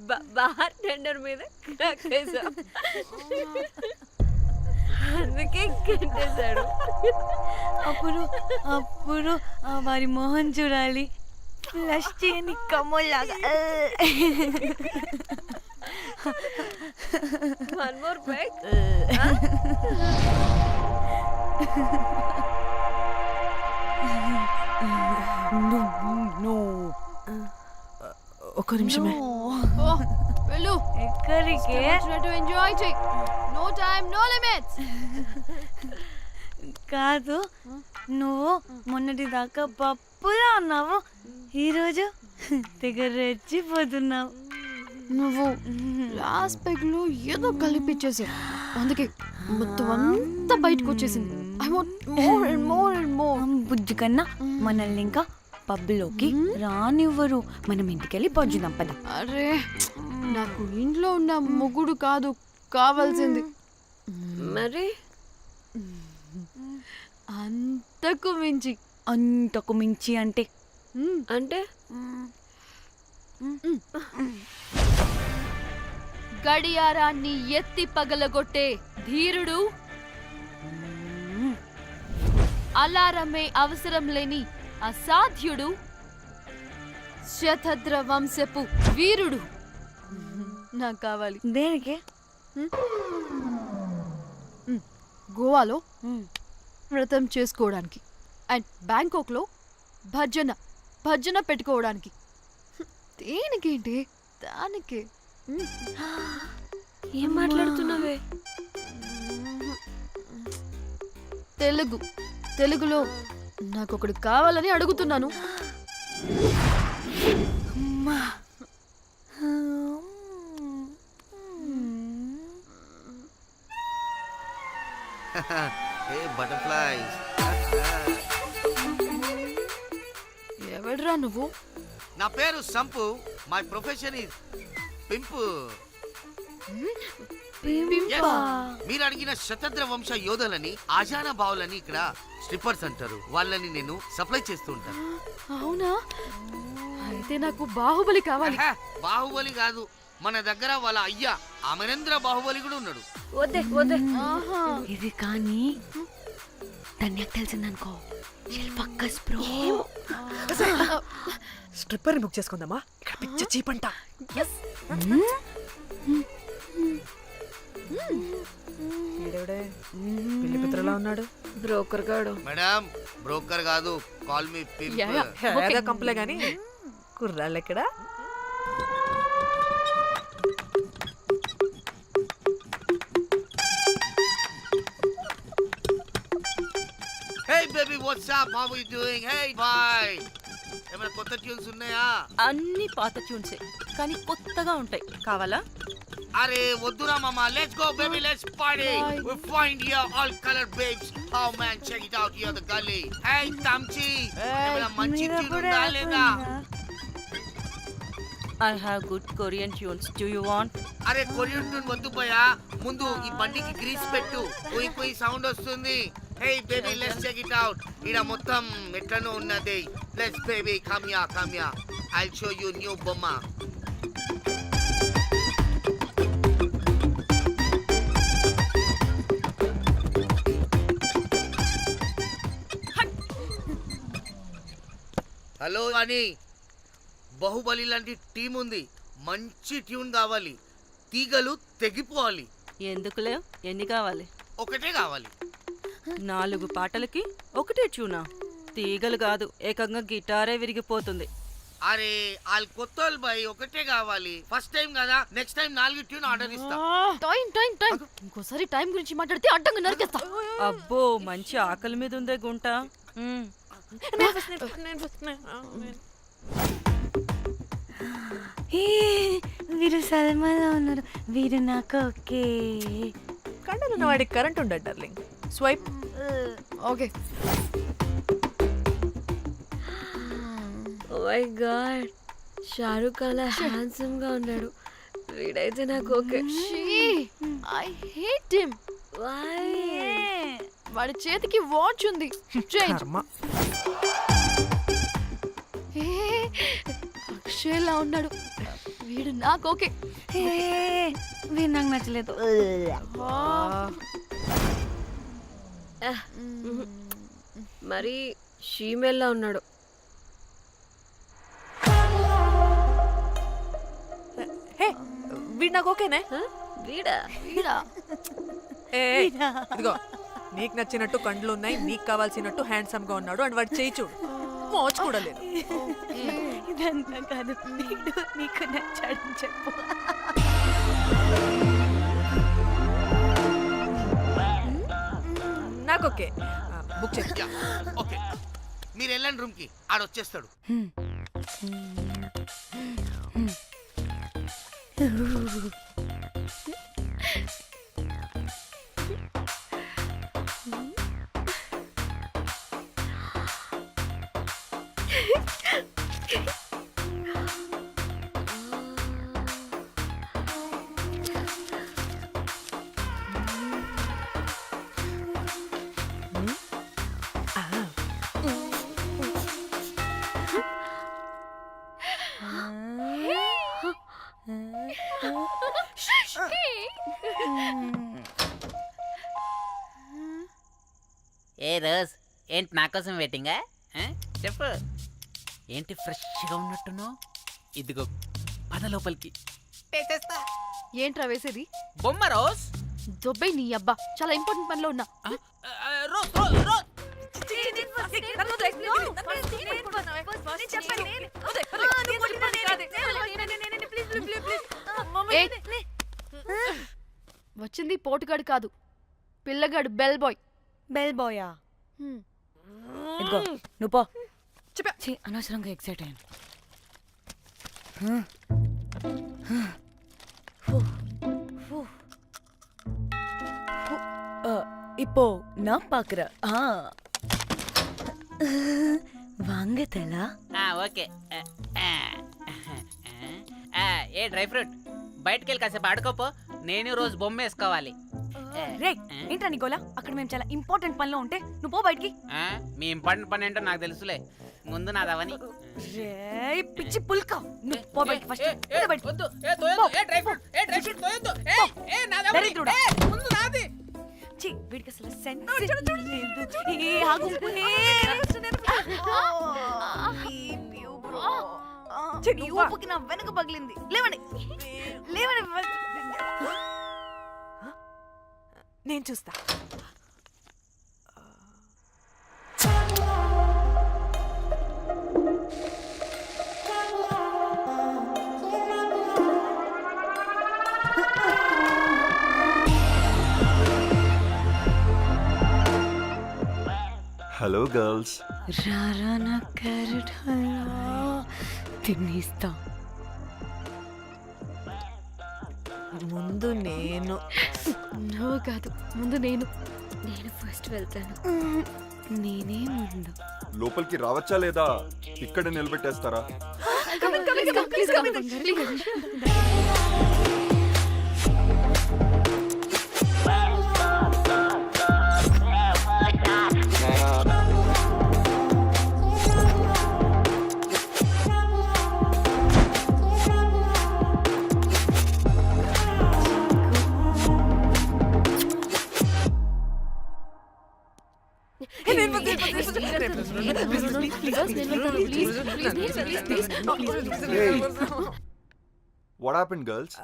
Bar tender మీద కక్కేసా, అందుకే కట్టేశాడు. అప్పుడు అప్పుడు వారి మొహం చూడాలి, ఫ్లష్ చేయని కమ్మోల్లాగా. One more back. ఒక్క నిమిషమే. వెళ్ళు. ఎక్కడికే? ఎంజాయ్ చెయ్. No time no limits. కాదు, నువ్వు మొన్నటి దాకా పప్పులా ఉన్నావు, ఈరోజు తెగ రెచ్చిపోతున్నావు. నువ్వు లాస్ట్ పెగ్ లో ఏదో కలిపిచ్చేసావు, అందుకే మొత్తం అంతా బయటకు వచ్చేసింది. I want more and more and more. బుజ్జి కన్నా మనల్ని ఇంకా పబ్లోకి రానివ్వరు. మనం ఇంటికెళ్ళి పజ్జుదాం పద. అరే, నాకు ఇంట్లో ఉన్న మొగుడు కాదు కావాల్సింది. మరి అంతకు మించి. అంతకు మించి అంటే అంటే గడియారాన్ని ఎత్తి పగలగొట్టే ధీరుడు, అలారమే అవసరం లేని అసాధ్యుడు, శతద్ర వంశపు వీరుడు నాకు కావాలి. దేనికి? గోవాలో వ్రతం చేసుకోవడానికి అండ్ బ్యాంకాక్లో భజన పెట్టుకోవడానికి. దేనికేంటి? దానికే. ఏం మాట్లాడుతున్నావే? తెలుగులో నాకొకడు కావాలని అడుగుతున్నాను. Hey butterflies. ఎవడ్రా నువ్వు? నా పేరు Sampu. My profession is pimp. Yes. మీరు అడిగిన శతద్ర వంశ యోధులని, ఆజానా బావులని ఇక్కడ స్ట్రిప్పర్స్ అంటారు. వాళ్ళని నేను సప్లై చేస్తూ ఉంటాను. అవునా? అయితే నాకు బాహుబలి కావాలి. బాహుబలి కాదు, మన దగ్గర వాళ్ళ అయ్యా అమరేంద్ర బాహుబలి కూడా ఉన్నాడు. వద్దే వద్దే. ఇది కానీ ధన్యకు తెలిసిందనుకో, స్ట్రిప్పర్ బుక్ చేసుకుందామా? ఇక్కడ పిచ్చ చీపంట. పిల్లి పిత్రలా ఉన్నాడు. బ్రోకర్ గాడు. మేడం, బ్రోకర్ కాదు, కాల్ మీ పింప్. ఏదో కంపలే గాని కుర్రాళ్ళు ఎక్కడ? Hey baby, what's up? How are you doing? Hey bye. ఏమైనా కొత్త ట్యూన్స్ ఉన్నాయా? అన్ని పాత ట్యూన్సే, కానీ కొత్తగా ఉంటాయి. కావాలా? అరే వద్దురా మామ. Let's go baby, let's party. We find here all color babes. Oh man, check it out here the gully. Hey Tamchi, ఏమైనా మంచి ట్యూన్ ఉందా లేదా? I have good Korean tunes. Do you want? అరే కొరియన్ ట్యూన్ వద్దు పోయా, ముందు ఈ బండికి గ్రీస్ పెట్టు. పోయి పోయి సౌండ్ వస్తుంది. Hey baby, let's check it out. ఇడ మొత్తం ఎట్లనో ఉన్నది. Let's baby, come here. I'll show you new బొమ్మ. హలో అని, బాహుబలి లాంటి టీం ఉంది. మంచి ట్యూన్ కావాలి, తీగలు తెగిపోవాలి. ఎందుకులే, ఎన్ని కావాలి? ఒకటే కావాలి. 4 పాటలకి ఒకటే ట్యూనా? తీగలు కాదు, ఏకంగా గిటారే విరిగిపోతుంది. అరే వాళ్ళు కొత్త బాయ్, ఒకటే కావాలి. ఫస్ట్ టైం కదా, నెక్స్ట్ టైం 4 ట్యూన్ ఆర్డర్ ఇస్తా. టైం ఇంకోసారి టైం గురించి మాట్లాడితే అడ్డంగా నరికేస్తా. అబ్బో, మంచి ఆకలి మీద ఉందే గుంట. వీరు సల్మాలో ఉన్నారు, వీరు నాకు ఓకే. కండలున్న వాడికి కరెంట్ ఉండదు darling. Swipe. Okay. Oh my god, Shahrukh అలా హ్యాండ్సమ్ గా ఉన్నాడు. వీడైతే నాకు okay. I hate him. Why? వాడి చేతికి వాచ్ ఉంది. చేంజ్. అక్షయ్లా ఉన్నాడు. వీడు నాకు ఓకే. వీడు నాకు నచ్చలేదు. మరి షీమేల్లా ఉన్నాడు. హే వీడు నాకు ఓకేనే. హ? వీడా? వీడా? ఏ ఇదిగో నీకు నచ్చినట్టు కండ్లు ఉన్నాయి, నీకు కావాల్సినట్టు హ్యాండ్సమ్ గా ఉన్నాడు అండ్ వాడు చేయి చూడు మోచు కూడా లేదు. ఇదంతా కాదు, వీడు నీకు నచ్చాడని చెప్పు. నాకు ఓకే. బుక్ చేయి. ఓకే మీరు వెళ్ళండి రూమ్ కి, ఆడొచ్చేస్తాడు. ఏ రోజ్, ఏంటి నా కోసం వెయిటింగా? చెప్పు, ఏంటి ఫ్రెష్గా ఉన్నట్టున్నావు? ఇదిగో పద లోపలికి పెట్టేస్తా. ఏంట్రా వేసేది? బొమ్మ రోజ్. దొబ్బై నీ అబ్బా, చాలా ఇంపార్టెంట్ పనిలో ఉన్నా. Rose rose rose. ఏయ్, వచ్చింది పోటుగాడు కాదు, పిల్లగాడు బెల్ బాయ్. బెల్ బాయా? ఇదిగో నువ్వు పో. చెప్పా. ఛీ, అనవసరంగా ఎక్సైట్ అయ్యాను. இப்போ நான் பாக்குறேன். வாங்க தலா. ఓకే. ఏ డ్రై ఫ్రూట్, బయటకు వెళ్ళి కాసేపు ఆడుకోపో. నేను రోజు బొమ్మ వేసుకోవాలి. రే ఏంట్రా నికోలా, అక్కడ మేము చాలా ఇంపార్టెంట్ పనిలో ఉంటే నువ్వు పో బయటికి. మీ ఇంపార్టెంట్ పని ఏంటో నాకు తెలుసులే, ముందు నాదవని. రే పిచ్చి పుల్క, నువ్వు పో బయటికి ఫస్ట్. దరిద్రుడా. ఛీ, వీడికి అసలు సెన్స్ లేదు. ఏ ఆగు. ఈ ఊపుకి నా వెనక పగిలింది. లేవండి లేవండి. నేను చూస్తా. Hello girls. రారా నా క్యారెట్ హల్వా తినేస్తా. ముందు నేను. నువ్వు కాదు, ముందు నేను. నేను ఫస్ట్ వెళ్తాను. నేనే ముందు. లోపలికి రావచ్చా లేదా ఇక్కడ నిలబెట్టేస్తారా? What happened girls?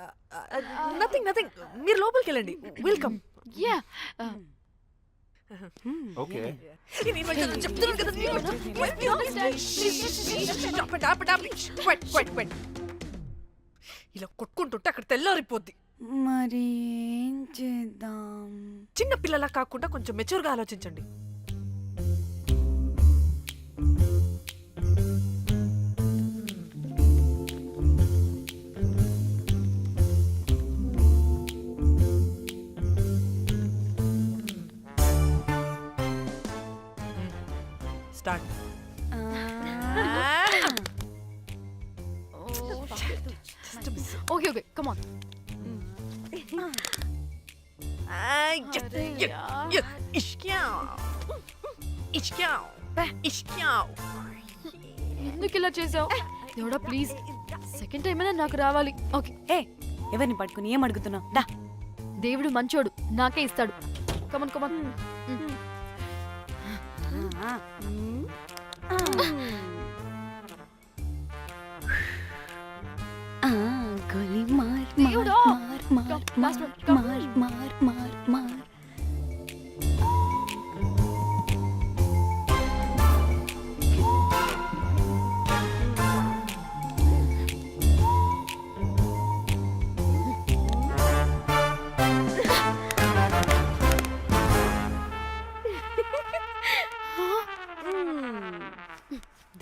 Nothing nothing, మీరు లోపలికి వెళ్ళండి. వెల్కమ్. Yeah, okay. ఇలా కొట్టుకుంటుంటే అక్కడ తెల్లారిపోద్ది. మరి ఏం చేద్దాం? చిన్న పిల్లలా కాకుండా కొంచెం మెచ్యూర్గా ఆలోచించండి. Start. Okay okay, come on. ఎందుకు ఇలా చేసావు? దేవుడా ప్లీజ్ సెకండ్ టైం అయినా నాకు రావాలి. ఓకే, ఏ ఎవరిని పట్టుకుని ఏం అడుగుతున్నావు? దా. దేవుడు మంచోడు, నాకే ఇస్తాడు. Come on come on. గోలీ మార్ దేవుడా! మార్ మార్ Come, last మార్ one, come. మార్ మార్ మార్ మార్.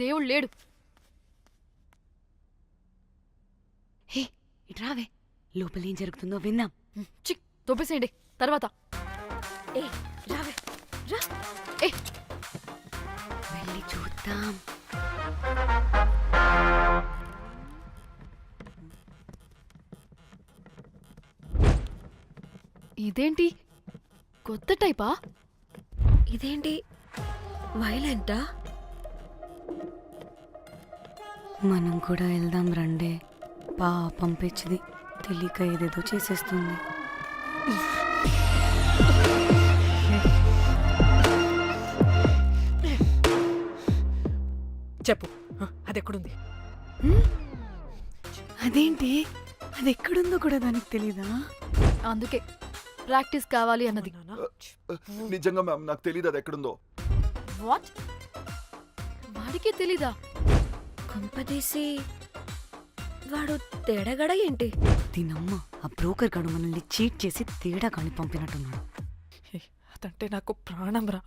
దేవుడు లేడు. హే ఇట్రావే, లోపల ఏం జరుగుతుందో విందాం. చిక్ తోపేసేయండి తర్వాత. ఏ రావే రా. ఏ వెళ్ళి చూద్దాం. ఇదేంటి కొత్త టైపా? ఇదేంటి వైలెంటా? మనం కూడా వెళ్దాం రండే. పాపం పిచ్చిది, తెలియక ఏదేదో చేసేస్తుంది. చెప్పు, అది ఎక్కడుంది? అదేంటి, అది ఎక్కడుందో కూడా దానికి తెలీదా? అందుకే ప్రాక్టీస్ కావాలి అన్నది. నానా, నిజంగా మ్యామ్ నాకు తెలియదు అది ఎక్కడుందో. వాట్? వాడికే తెలీదా? కొంపదీసి వాడు తేడగడ ఏంటి? దీనమ్మ, ఆ బ్రోకర్ గాడు మనల్ని చీట్ చేసి తేడా కాని పంపినట్టున్నాడు. అదంటే నాకు ప్రాణం రా.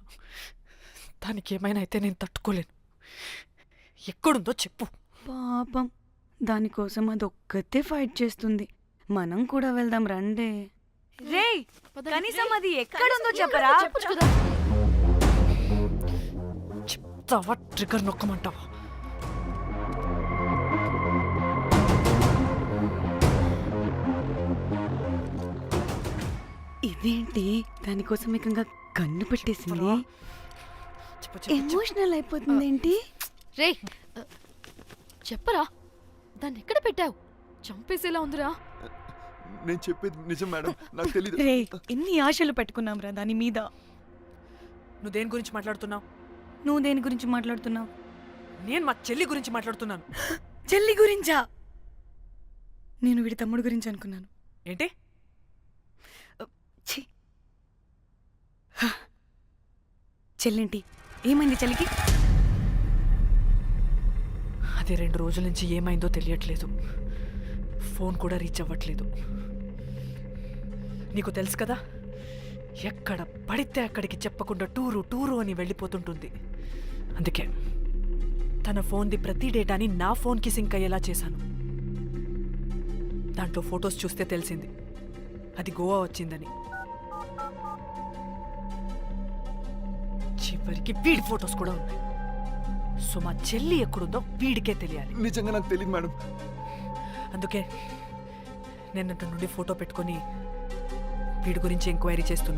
దానికి ఏమైనా అయితే నేను తట్టుకోలేను. ఎక్కడుందో చెప్పు. పాపం, దానికోసం అది ఒక్కతే ఫైట్ చేస్తుంది. మనం కూడా వెళ్దాం రండే. రేయ్, కనీసం అది ఎక్కడుందో చెప్పరా? చెప్పొచ్చు కదా. చెప్తావా? ట్రిగర్ నొక్కమంటావా? ఇదేంటి, దానికోసం ఏకంగా కన్ను పెట్టేసింది. చెప్పు, చెప్పు, చెప్పు. ఎమోషనల్ అయిపోతుంది ఏంటి? రే చెప్పరా, దాన్ని ఎక్కడ పెట్టావు? చంపేసేలా ఉందిరా. నేను చెప్పేది నిజం మేడం, నాకు తెలియదు. రే, ఎన్ని ఆశలు పెట్టుకున్నాం రా దాని మీద. నువ్వు దేని గురించి మాట్లాడుతున్నావు? నువ్వు దేని గురించి మాట్లాడుతున్నావు? నేను మా చెల్లి గురించి మాట్లాడుతున్నాను. చెల్లి గురించా? నేను వీడి తమ్ముడు గురించి అనుకున్నాను. ఏంటి? ఛీ. హ. చెల్లేంటి, ఏమైంది చెల్లికి? అది 2 రోజుల నుంచి ఏమైందో తెలియట్లేదు. ఫోన్ కూడా రీచ్ అవ్వట్లేదు. నీకు తెలుసు కదా, ఎక్కడ పడితే అక్కడికి చెప్పకుండా టూరు టూరు అని వెళ్ళిపోతుంటుంది. అందుకే తన ఫోన్ది ప్రతి డేటాని నా ఫోన్కి సింక్ అయ్యేలా చేశాను. దాంట్లో ఫొటోస్ చూస్తే తెలిసింది అది గోవా వచ్చిందని. చివరికి వీడి ఫొటోస్ కూడా ఉన్నాయి. సో మా చెల్లి ఎక్కడుందో వీడికే తెలియాలి. నిజంగా నాకు తెలియదు మేడం. అందుకే నేను నుండి ఫోటో పెట్టుకొని వీడి గురించి ఎంక్వైరీ చేస్తున్నాను.